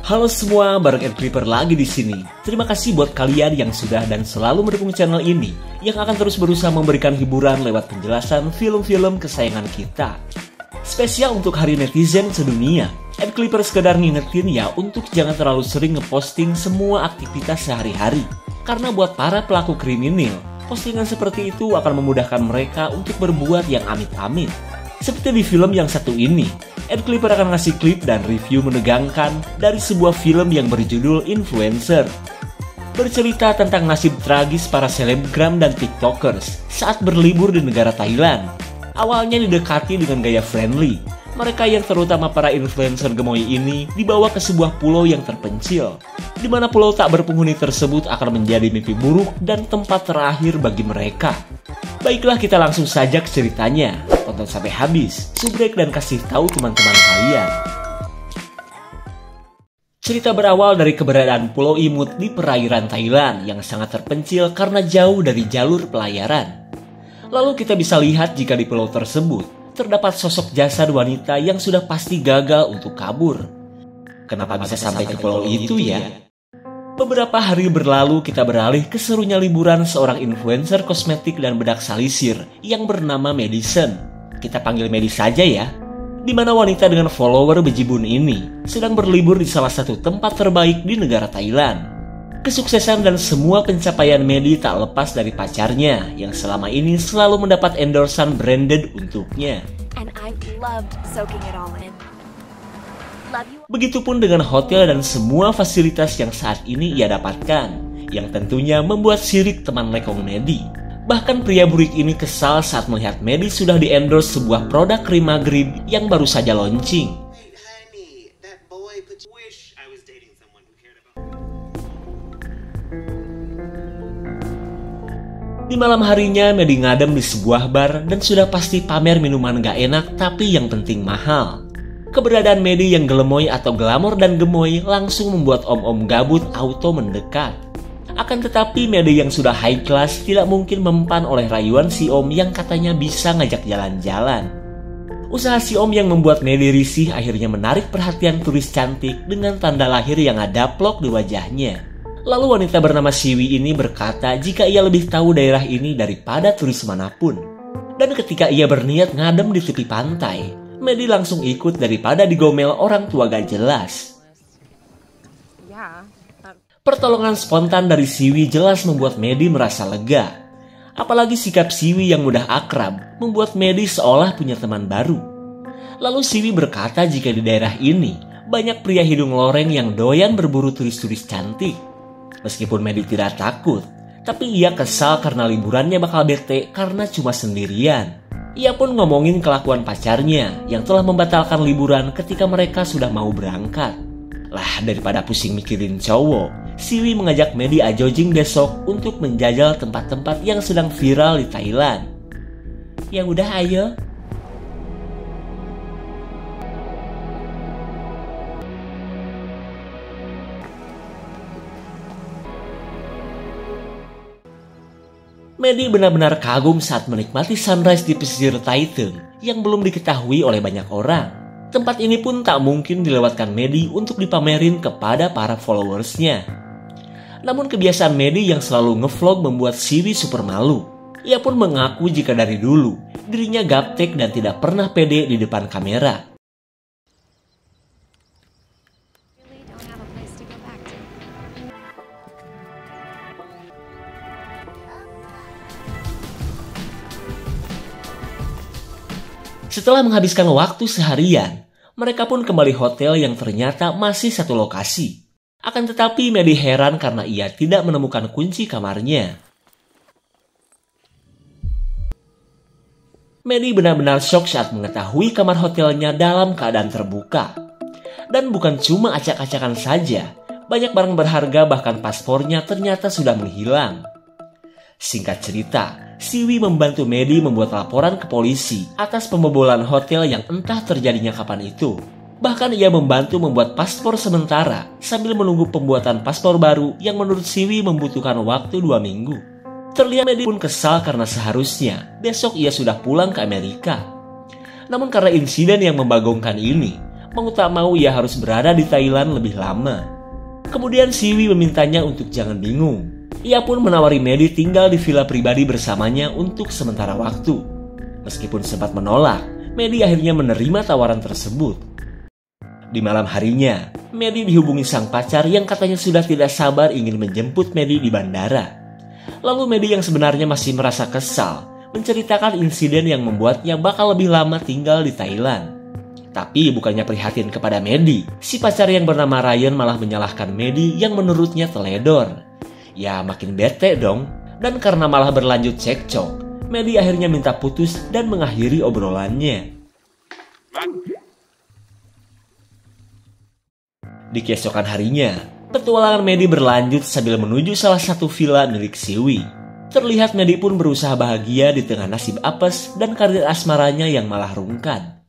Halo semua, bareng Ed Clipper lagi di sini. Terima kasih buat kalian yang sudah dan selalu mendukung channel ini, yang akan terus berusaha memberikan hiburan lewat penjelasan film-film kesayangan kita. Spesial untuk Hari Netizen sedunia, Ed Clipper sekedar ngingetin ya untuk jangan terlalu sering ngeposting semua aktivitas sehari-hari. Karena buat para pelaku kriminal, postingan seperti itu akan memudahkan mereka untuk berbuat yang amit-amit. Seperti di film yang satu ini, Ed Clipper akan ngasih klip dan review menegangkan dari sebuah film yang berjudul Influencer. Bercerita tentang nasib tragis para selebgram dan tiktokers saat berlibur di negara Thailand. Awalnya didekati dengan gaya friendly, mereka yang terutama para influencer gemoy ini dibawa ke sebuah pulau yang terpencil, di mana pulau tak berpenghuni tersebut akan menjadi mimpi buruk dan tempat terakhir bagi mereka. Baiklah, kita langsung saja ke ceritanya. Tonton sampai habis, subrek dan kasih tahu teman-teman kalian. Cerita berawal dari keberadaan Pulau Imut di perairan Thailand yang sangat terpencil karena jauh dari jalur pelayaran. Lalu kita bisa lihat jika di pulau tersebut terdapat sosok jasad wanita yang sudah pasti gagal untuk kabur. Kenapa bisa sampai ke pulau itu ya? Beberapa hari berlalu kita beralih ke serunya liburan seorang influencer kosmetik dan bedak salisir yang bernama Madison. Kita panggil Medi saja ya. Di mana wanita dengan follower bejibun ini sedang berlibur di salah satu tempat terbaik di negara Thailand. Kesuksesan dan semua pencapaian Medi tak lepas dari pacarnya yang selama ini selalu mendapat endorsan branded untuknya. And I loved soaking it all in. Begitupun dengan hotel dan semua fasilitas yang saat ini ia dapatkan, yang tentunya membuat sirik teman lekong Medi. Bahkan pria burik ini kesal saat melihat Medi sudah di-endorse sebuah produk krim maghrib yang baru saja launching. Di malam harinya, Medi ngadem di sebuah bar dan sudah pasti pamer minuman gak enak tapi yang penting mahal. Keberadaan Medi yang gelemoy atau glamor dan gemoy langsung membuat om-om gabut auto mendekat. Akan tetapi Medi yang sudah high class tidak mungkin mempan oleh rayuan si om yang katanya bisa ngajak jalan-jalan. Usaha si om yang membuat Medi risih akhirnya menarik perhatian turis cantik dengan tanda lahir yang ada plok di wajahnya. Lalu wanita bernama Siwi ini berkata jika ia lebih tahu daerah ini daripada turis manapun. Dan ketika ia berniat ngadem di tepi pantai, Medi langsung ikut daripada digomel orang tua gak jelas. Pertolongan spontan dari Siwi jelas membuat Medi merasa lega. Apalagi sikap Siwi yang mudah akrab membuat Medi seolah punya teman baru. Lalu Siwi berkata jika di daerah ini banyak pria hidung loreng yang doyan berburu turis-turis cantik. Meskipun Medi tidak takut, tapi ia kesal karena liburannya bakal bete karena cuma sendirian. Ia pun ngomongin kelakuan pacarnya yang telah membatalkan liburan ketika mereka sudah mau berangkat. Lah, daripada pusing mikirin cowok, Siwi mengajak Medi ajojing besok untuk menjajal tempat-tempat yang sedang viral di Thailand. Ya udah, ayo. Medi benar-benar kagum saat menikmati sunrise di pesisir Taitung yang belum diketahui oleh banyak orang. Tempat ini pun tak mungkin dilewatkan Medi untuk dipamerin kepada para followersnya. Namun kebiasaan Medi yang selalu ngevlog membuat Siwi super malu. Ia pun mengaku jika dari dulu dirinya gaptek dan tidak pernah pede di depan kamera. Setelah menghabiskan waktu seharian, mereka pun kembali hotel yang ternyata masih satu lokasi. Akan tetapi Medi heran karena ia tidak menemukan kunci kamarnya. Medi benar-benar shock saat mengetahui kamar hotelnya dalam keadaan terbuka. Dan bukan cuma acak-acakan saja, banyak barang berharga bahkan paspornya ternyata sudah menghilang. Singkat cerita, Siwi membantu Medi membuat laporan ke polisi atas pembobolan hotel yang entah terjadinya kapan itu. Bahkan ia membantu membuat paspor sementara sambil menunggu pembuatan paspor baru yang menurut Siwi membutuhkan waktu 2 minggu. Terlihat Medi pun kesal karena seharusnya besok ia sudah pulang ke Amerika. Namun karena insiden yang membagongkan ini, Mau tak mau ia harus berada di Thailand lebih lama. Kemudian Siwi memintanya untuk jangan bingung. Ia pun menawari Medi tinggal di villa pribadi bersamanya untuk sementara waktu. Meskipun sempat menolak, Medi akhirnya menerima tawaran tersebut. Di malam harinya, Medi dihubungi sang pacar yang katanya sudah tidak sabar ingin menjemput Medi di bandara. Lalu Medi yang sebenarnya masih merasa kesal menceritakan insiden yang membuatnya bakal lebih lama tinggal di Thailand. Tapi bukannya prihatin kepada Medi, si pacar yang bernama Ryan malah menyalahkan Medi yang menurutnya teledor. Ya makin bete dong, dan karena malah berlanjut cekcok, Medi akhirnya minta putus dan mengakhiri obrolannya. Di keesokan harinya, petualangan Medi berlanjut sambil menuju salah satu villa milik Siwi. Terlihat Medi pun berusaha bahagia di tengah nasib apes dan karir asmaranya yang malah rungkan.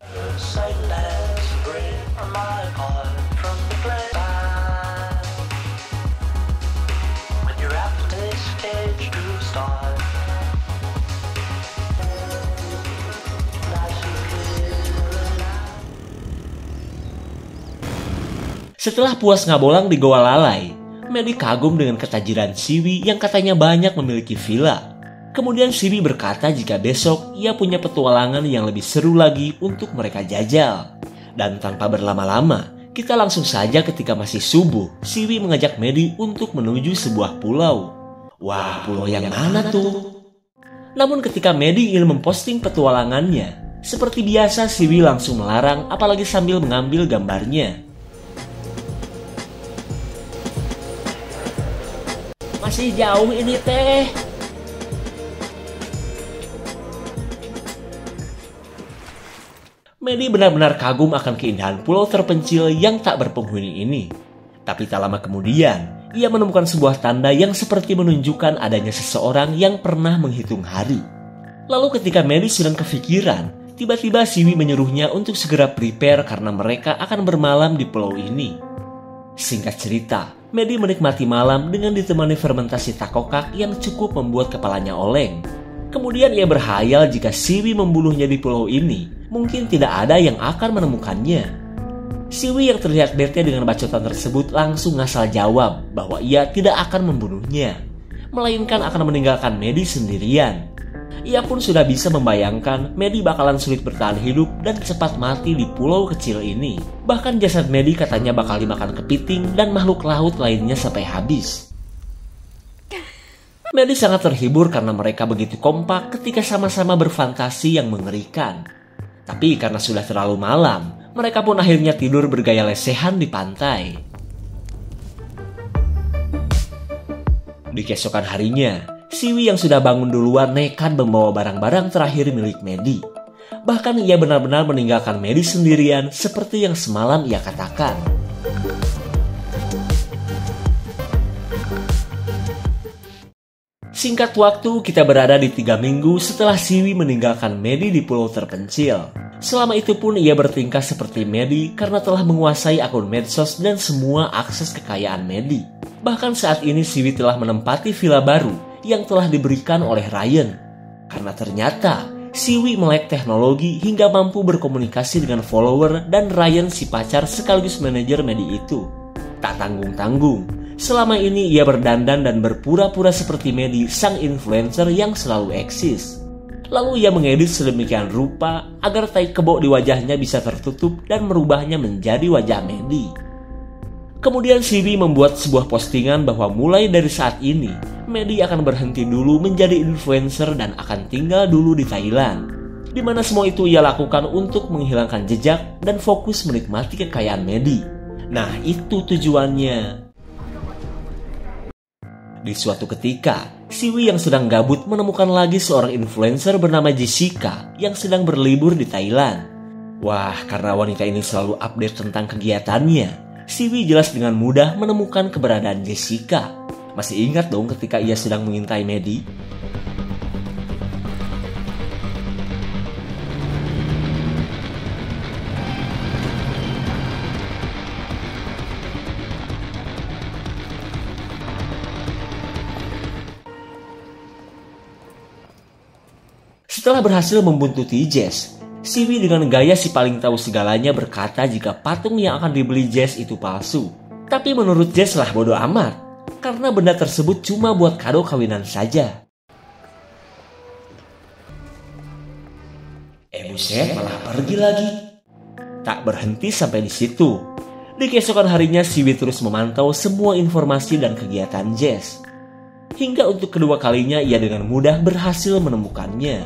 Setelah puas ngabolang di Goa Lalai, Medi kagum dengan ketajiran Siwi yang katanya banyak memiliki villa. Kemudian Siwi berkata jika besok ia punya petualangan yang lebih seru lagi untuk mereka jajal. Dan tanpa berlama-lama, kita langsung saja ketika masih subuh, Siwi mengajak Medi untuk menuju sebuah pulau. Wah, pulau yang mana tuh? Namun ketika Medi ingin memposting petualangannya, seperti biasa Siwi langsung melarang apalagi sambil mengambil gambarnya. Masih jauh ini teh. Medi benar-benar kagum akan keindahan pulau terpencil yang tak berpenghuni ini. Tapi tak lama kemudian, ia menemukan sebuah tanda yang seperti menunjukkan adanya seseorang yang pernah menghitung hari. Lalu ketika Medi sedang kepikiran, tiba-tiba Siwi menyuruhnya untuk segera prepare karena mereka akan bermalam di pulau ini. Singkat cerita, Medi menikmati malam dengan ditemani fermentasi takokak yang cukup membuat kepalanya oleng. Kemudian ia berhayal jika Siwi membunuhnya di pulau ini, mungkin tidak ada yang akan menemukannya. Siwi yang terlihat bete dengan bacotan tersebut langsung ngasal jawab bahwa ia tidak akan membunuhnya, melainkan akan meninggalkan Medi sendirian. Ia pun sudah bisa membayangkan Medi bakalan sulit bertahan hidup dan cepat mati di pulau kecil ini. Bahkan jasad Medi katanya bakal dimakan kepiting dan makhluk laut lainnya sampai habis. Medi sangat terhibur karena mereka begitu kompak ketika sama-sama berfantasi yang mengerikan. Tapi karena sudah terlalu malam, mereka pun akhirnya tidur bergaya lesehan di pantai. Di keesokan harinya, Siwi yang sudah bangun duluan nekat membawa barang-barang terakhir milik Medi. Bahkan ia benar-benar meninggalkan Medi sendirian seperti yang semalam ia katakan. Singkat waktu, kita berada di 3 minggu setelah Siwi meninggalkan Medi di pulau terpencil. Selama itu pun ia bertingkah seperti Medi karena telah menguasai akun medsos dan semua akses kekayaan Medi. Bahkan saat ini Siwi telah menempati villa baru yang telah diberikan oleh Ryan. Karena ternyata Siwi melek teknologi hingga mampu berkomunikasi dengan follower dan Ryan si pacar sekaligus manajer Medi itu. Tak tanggung-tanggung, selama ini ia berdandan dan berpura-pura seperti Medi sang influencer yang selalu eksis. Lalu ia mengedit sedemikian rupa agar tai kebo di wajahnya bisa tertutup dan merubahnya menjadi wajah Medi. Kemudian Siwi membuat sebuah postingan bahwa mulai dari saat ini, Medi akan berhenti dulu menjadi influencer dan akan tinggal dulu di Thailand. Di mana semua itu ia lakukan untuk menghilangkan jejak dan fokus menikmati kekayaan Medi. Nah, itu tujuannya. Di suatu ketika, Siwi yang sedang gabut menemukan lagi seorang influencer bernama Jessica yang sedang berlibur di Thailand. Wah, karena wanita ini selalu update tentang kegiatannya, Siwi jelas dengan mudah menemukan keberadaan Jessica. Masih ingat dong ketika ia sedang mengintai Medi? Setelah berhasil membuntuti Jess, Siwi dengan gaya si paling tahu segalanya berkata jika patung yang akan dibeli Jess itu palsu. Tapi menurut Jess lah bodo amat, karena benda tersebut cuma buat kado kawinan saja. Buset, malah pergi lagi. Tak berhenti sampai di situ. Di keesokan harinya Siwi terus memantau semua informasi dan kegiatan Jess. Hingga untuk kedua kalinya ia dengan mudah berhasil menemukannya.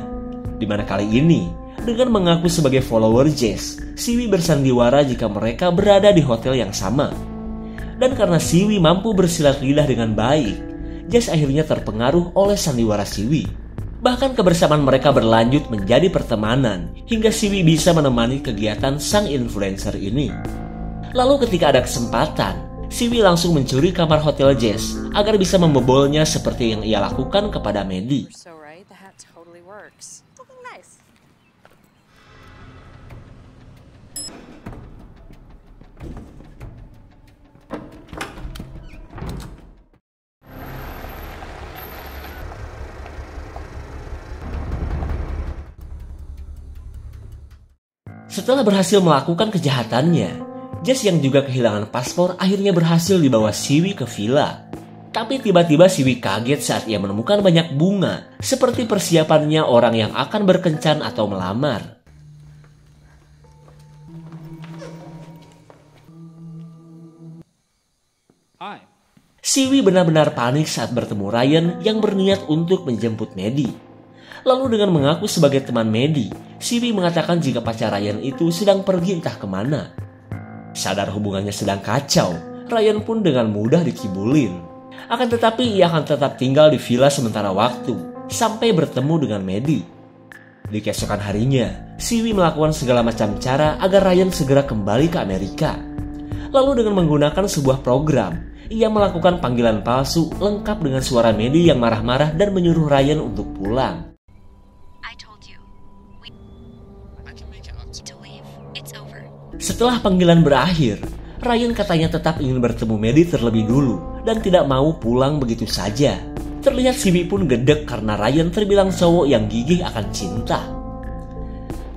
Di mana kali ini, dengan mengaku sebagai follower Jess, Siwi bersandiwara jika mereka berada di hotel yang sama. Dan karena Siwi mampu bersilat lidah dengan baik, Jess akhirnya terpengaruh oleh sandiwara Siwi. Bahkan kebersamaan mereka berlanjut menjadi pertemanan, hingga Siwi bisa menemani kegiatan sang influencer ini. Lalu ketika ada kesempatan, Siwi langsung mencuri kamar hotel Jess agar bisa membobolnya seperti yang ia lakukan kepada Maddie. Setelah berhasil melakukan kejahatannya, Jess yang juga kehilangan paspor akhirnya berhasil dibawa Siwi ke villa. Tapi tiba-tiba Siwi kaget saat ia menemukan banyak bunga, seperti persiapannya orang yang akan berkencan atau melamar. Siwi benar-benar panik saat bertemu Ryan yang berniat untuk menjemput Maddie. Lalu dengan mengaku sebagai teman Maddie, Siwi mengatakan jika pacar Ryan itu sedang pergi entah kemana. Sadar hubungannya sedang kacau, Ryan pun dengan mudah dikibulin. Akan tetapi ia akan tetap tinggal di villa sementara waktu, sampai bertemu dengan Maddie. Di keesokan harinya, Siwi melakukan segala macam cara agar Ryan segera kembali ke Amerika. Lalu dengan menggunakan sebuah program, ia melakukan panggilan palsu lengkap dengan suara Maddie yang marah-marah dan menyuruh Ryan untuk pulang. Setelah panggilan berakhir, Ryan katanya tetap ingin bertemu Maddie terlebih dulu dan tidak mau pulang begitu saja. Terlihat Siwi pun gedek karena Ryan terbilang cowok yang gigih akan cinta.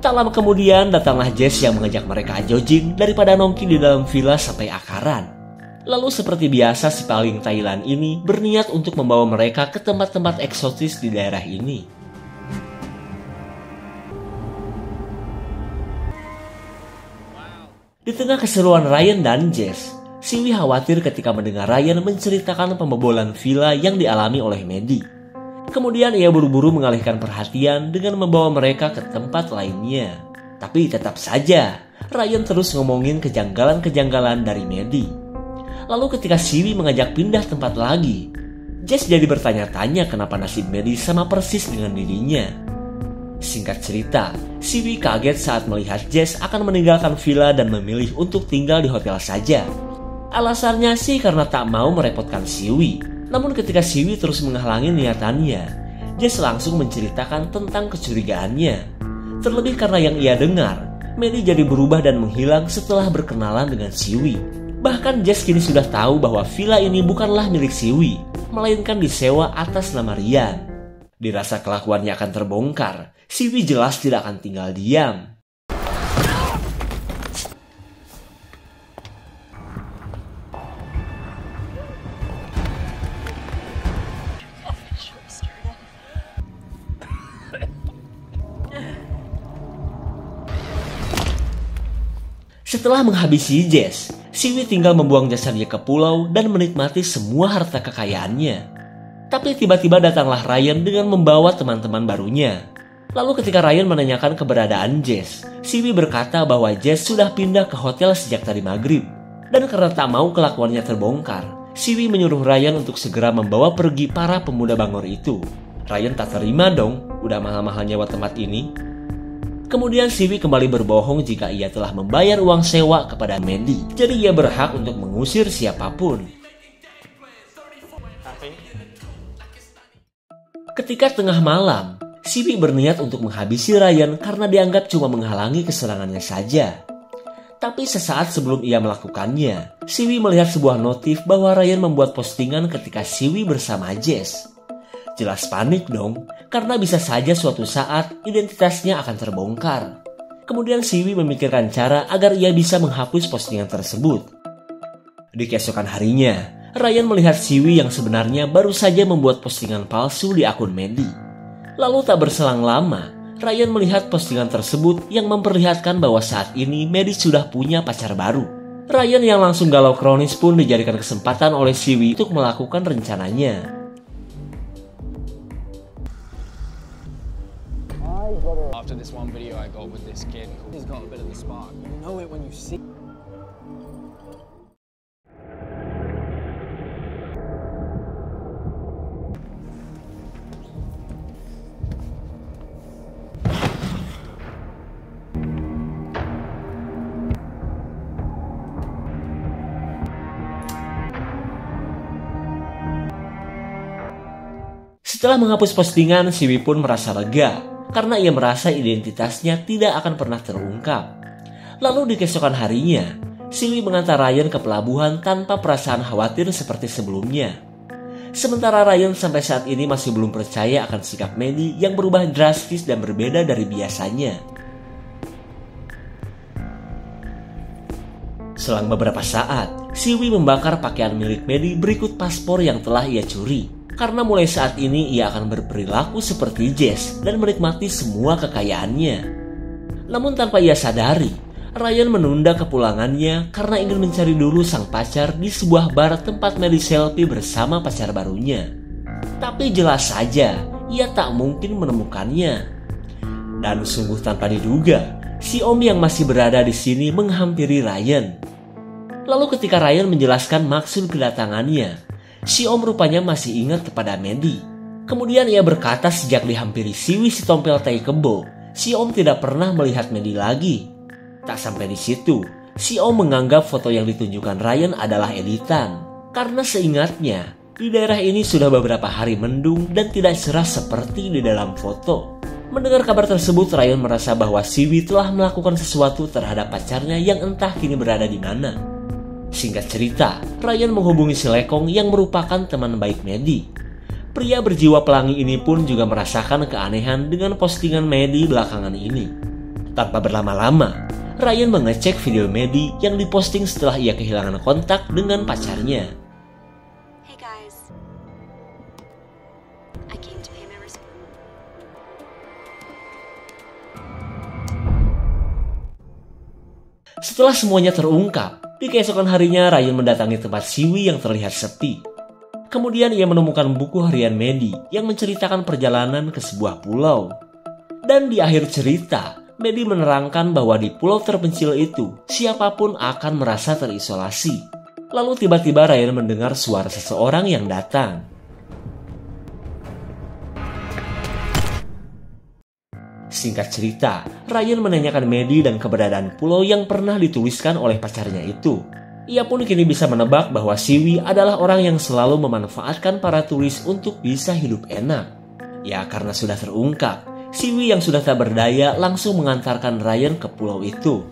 Tak lama kemudian datanglah Jess yang mengajak mereka jogging daripada nongki di dalam villa sampai akaran. Lalu seperti biasa si paling Thailand ini berniat untuk membawa mereka ke tempat-tempat eksotis di daerah ini. Di tengah keseruan Ryan dan Jess, Siwi khawatir ketika mendengar Ryan menceritakan pembobolan villa yang dialami oleh Maddie. Kemudian ia buru-buru mengalihkan perhatian dengan membawa mereka ke tempat lainnya. Tapi tetap saja, Ryan terus ngomongin kejanggalan-kejanggalan dari Maddie. Lalu ketika Siwi mengajak pindah tempat lagi, Jess jadi bertanya-tanya kenapa nasib Maddie sama persis dengan dirinya. Singkat cerita, Siwi kaget saat melihat Jess akan meninggalkan villa dan memilih untuk tinggal di hotel saja. Alasannya sih karena tak mau merepotkan Siwi. Namun ketika Siwi terus menghalangi niatannya, Jess langsung menceritakan tentang kecurigaannya. Terlebih karena yang ia dengar, Maddie jadi berubah dan menghilang setelah berkenalan dengan Siwi. Bahkan Jess kini sudah tahu bahwa villa ini bukanlah milik Siwi, melainkan disewa atas nama Ryan. Dirasa kelakuannya akan terbongkar, Siwi jelas tidak akan tinggal diam. Setelah menghabisi Jess, Siwi tinggal membuang jasadnya ke pulau dan menikmati semua harta kekayaannya. Tapi tiba-tiba datanglah Ryan dengan membawa teman-teman barunya. Lalu ketika Ryan menanyakan keberadaan Jess, Siwi berkata bahwa Jess sudah pindah ke hotel sejak tadi maghrib. Dan karena tak mau kelakuannya terbongkar, Siwi menyuruh Ryan untuk segera membawa pergi para pemuda bangor itu. Ryan tak terima dong, udah mahal-mahal nyewa tempat ini. Kemudian Siwi kembali berbohong jika ia telah membayar uang sewa kepada Maddie. Jadi ia berhak untuk mengusir siapapun. Ketika tengah malam, Siwi berniat untuk menghabisi Ryan karena dianggap cuma menghalangi kesenangannya saja. Tapi sesaat sebelum ia melakukannya, Siwi melihat sebuah notif bahwa Ryan membuat postingan ketika Siwi bersama Jess. Jelas panik dong, karena bisa saja suatu saat identitasnya akan terbongkar. Kemudian Siwi memikirkan cara agar ia bisa menghapus postingan tersebut. Di keesokan harinya, Ryan melihat Siwi yang sebenarnya baru saja membuat postingan palsu di akun Maddie. Lalu tak berselang lama, Ryan melihat postingan tersebut yang memperlihatkan bahwa saat ini Maddie sudah punya pacar baru. Ryan yang langsung galau kronis pun dijadikan kesempatan oleh Siwi untuk melakukan rencananya. After this one video I got with this kid, he's got a bit of the spark. You know it when you see. Setelah menghapus postingan, Siwi pun merasa lega karena ia merasa identitasnya tidak akan pernah terungkap. Lalu di keesokan harinya, Siwi mengantar Ryan ke pelabuhan tanpa perasaan khawatir seperti sebelumnya. Sementara Ryan sampai saat ini masih belum percaya akan sikap Maddie yang berubah drastis dan berbeda dari biasanya. Selang beberapa saat, Siwi membakar pakaian milik Maddie berikut paspor yang telah ia curi. Karena mulai saat ini ia akan berperilaku seperti Jess dan menikmati semua kekayaannya. Namun tanpa ia sadari, Ryan menunda kepulangannya karena ingin mencari dulu sang pacar di sebuah bar tempat Maddie selfie bersama pacar barunya. Tapi jelas saja, ia tak mungkin menemukannya. Dan sungguh tanpa diduga, si Om yang masih berada di sini menghampiri Ryan. Lalu ketika Ryan menjelaskan maksud kedatangannya, si Om rupanya masih ingat kepada Maddie. Kemudian ia berkata sejak dihampiri Siwi si tompel tai kebo, si Om tidak pernah melihat Maddie lagi. Tak sampai di situ, si Om menganggap foto yang ditunjukkan Ryan adalah editan. Karena seingatnya, di daerah ini sudah beberapa hari mendung dan tidak cerah seperti di dalam foto. Mendengar kabar tersebut, Ryan merasa bahwa Siwi telah melakukan sesuatu terhadap pacarnya yang entah kini berada di mana. Singkat cerita, Ryan menghubungi si Lekong yang merupakan teman baik Maddie. Pria berjiwa pelangi ini pun juga merasakan keanehan dengan postingan Maddie belakangan ini. Tanpa berlama-lama, Ryan mengecek video Maddie yang diposting setelah ia kehilangan kontak dengan pacarnya. Hey guys. I came to pay my respects. Setelah semuanya terungkap, di keesokan harinya Ryan mendatangi tempat Siwi yang terlihat sepi. Kemudian ia menemukan buku harian Maddie yang menceritakan perjalanan ke sebuah pulau. Dan di akhir cerita, Maddie menerangkan bahwa di pulau terpencil itu, siapapun akan merasa terisolasi. Lalu tiba-tiba Ryan mendengar suara seseorang yang datang. Singkat cerita, Ryan menanyakan Maddie dan keberadaan pulau yang pernah dituliskan oleh pacarnya itu. Ia pun kini bisa menebak bahwa Siwi adalah orang yang selalu memanfaatkan para turis untuk bisa hidup enak. Ya karena sudah terungkap, Siwi yang sudah tak berdaya langsung mengantarkan Ryan ke pulau itu.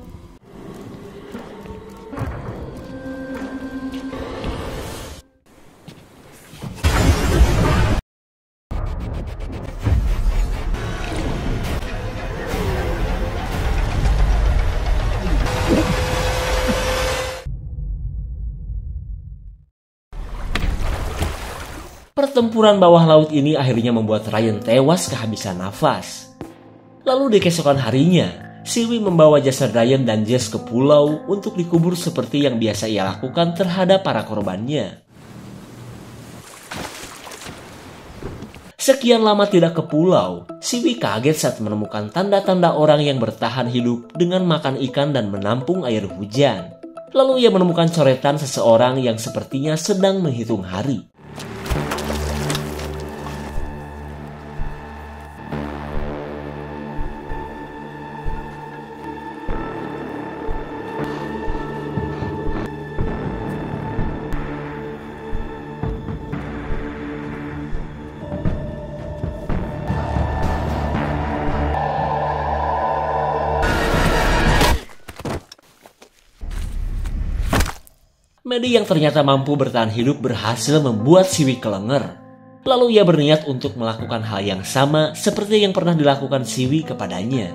Pertempuran bawah laut ini akhirnya membuat Ryan tewas kehabisan nafas. Lalu di keesokan harinya, Siwi membawa jasad Ryan dan Jess ke pulau untuk dikubur seperti yang biasa ia lakukan terhadap para korbannya. Sekian lama tidak ke pulau, Siwi kaget saat menemukan tanda-tanda orang yang bertahan hidup dengan makan ikan dan menampung air hujan. Lalu ia menemukan coretan seseorang yang sepertinya sedang menghitung hari. Maddie yang ternyata mampu bertahan hidup berhasil membuat Siwi kelenger. Lalu ia berniat untuk melakukan hal yang sama seperti yang pernah dilakukan Siwi kepadanya.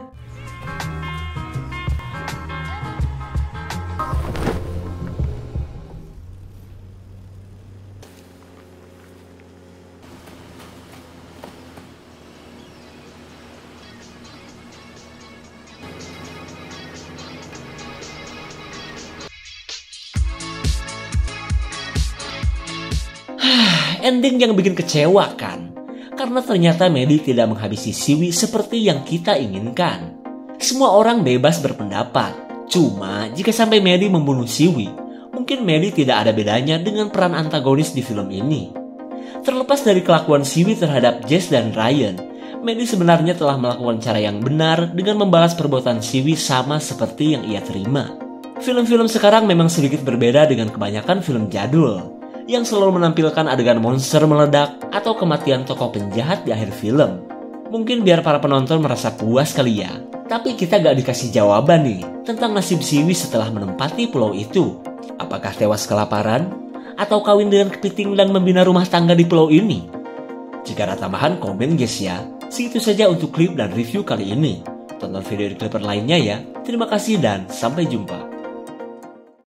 Ending yang bikin kecewa kan? Karena ternyata Maddie tidak menghabisi Siwi seperti yang kita inginkan. Semua orang bebas berpendapat. Cuma jika sampai Maddie membunuh Siwi, mungkin Maddie tidak ada bedanya dengan peran antagonis di film ini. Terlepas dari kelakuan Siwi terhadap Jess dan Ryan, Maddie sebenarnya telah melakukan cara yang benar dengan membalas perbuatan Siwi sama seperti yang ia terima. Film-film sekarang memang sedikit berbeda dengan kebanyakan film jadul yang selalu menampilkan adegan monster meledak atau kematian tokoh penjahat di akhir film. Mungkin biar para penonton merasa puas kali ya. Tapi kita gak dikasih jawaban nih tentang nasib Siwi setelah menempati pulau itu. Apakah tewas kelaparan? Atau kawin dengan kepiting dan membina rumah tangga di pulau ini? Jika ada tambahan, komen guys ya. Segitu saja untuk klip dan review kali ini. Tonton video di Clipper lainnya ya. Terima kasih dan sampai jumpa.